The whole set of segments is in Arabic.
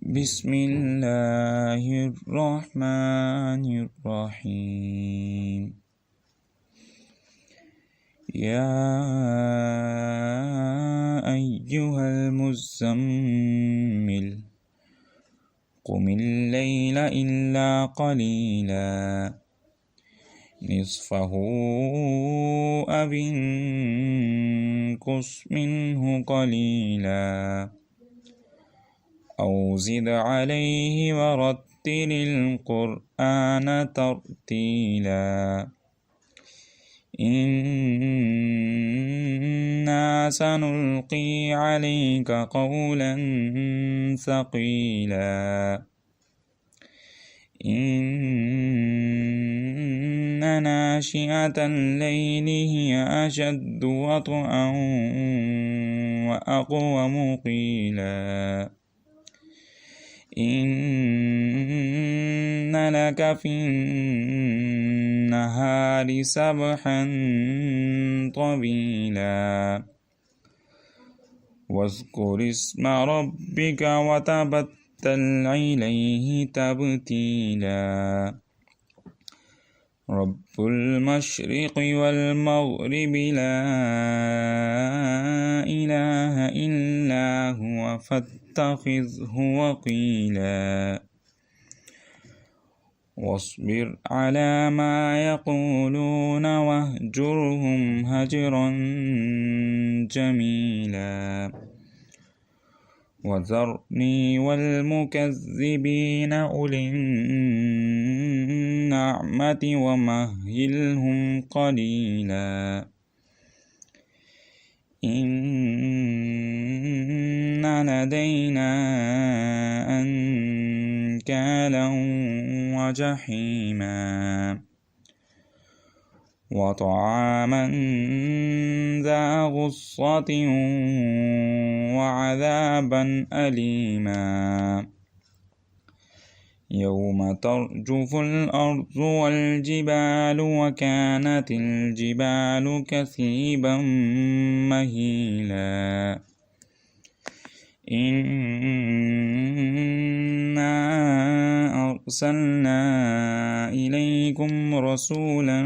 بسم الله الرحمن الرحيم. يا أيها المزمل قم الليل إلا قليلا نصفه أو انقص منه قليلا أو زد عليه ورتل القرآن ترتيلا إنا سنلقي عليك قولا ثقيلا إن ناشئة الليل هي أشد وطئا وأقوم قيلا إن لك في النهار سبحا طويلا واذكر اسم ربك وتبتل إليه تبتيلا رب المشرق والمغرب لا إله إلا هو فاتخذه وكيلا واصبر على ما يقولون واهجرهم هجرا جميلا وذرني والمكذبين أولي النعمة ومهلهم قليلا إن لدينا أنكالا وجحيما وطعاما ذا غصة وعذابا أليما يوم ترجف الأرض والجبال وكانت الجبال كثيبا مهيلا إنا أرسلنا إليكم رسولا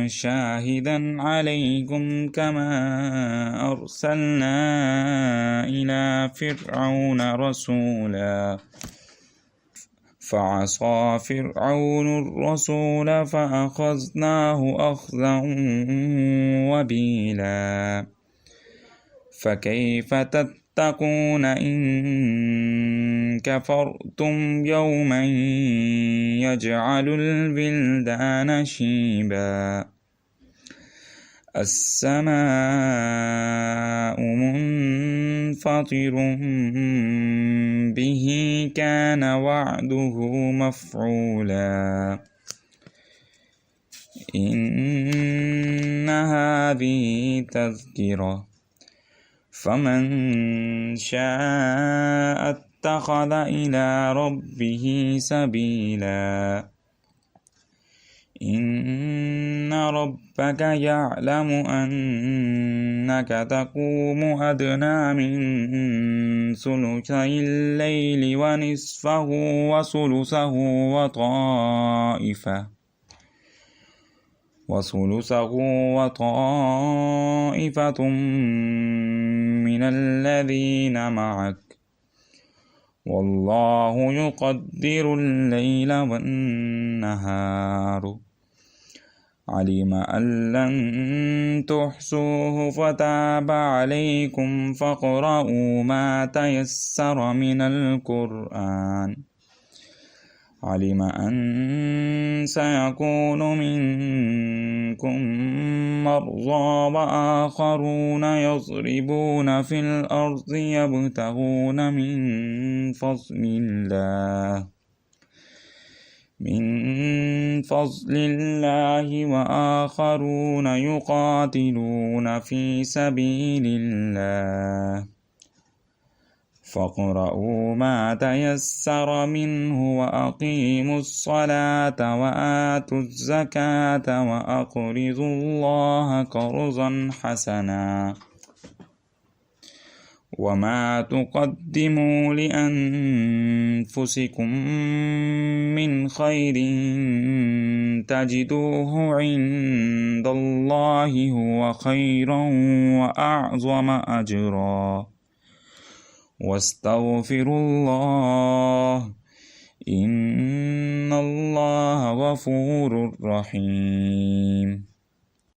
شاهدا عليكم كما أرسلنا إلى فرعون رسولا فعصى فرعون الرسول فأخذناه أخذا وبيلا فكيف تتقون إن كفرتم يوما يجعل البلدان شيبا السماء منفطر به كان وعده مفعولا إن هذه تذكرة فمن شاء اتخذ إلى ربه سبيلا إن ربك يعلم أنك تقوم أدنى من ثلثي الليل ونصفه وثلثه وطائفة من الذين معك والله يقدر الليل والنهار علم أن لن تحصوه فتاب عليكم فاقرؤوا ما تيسر من القرآن علم أن سيكون منكم مرضى وآخرون يضربون في الأرض يبتغون من فضل الله وآخرون يقاتلون في سبيل الله فاقرؤوا ما تيسر منه وأقيموا الصلاة وآتوا الزكاة وأقرضوا الله قرضا حسنا وما تقدموا لأنفسكم من خير تجدوه عند الله هو خيرا وأعظم أجرا واستغفروا الله إن الله غفور رحيم.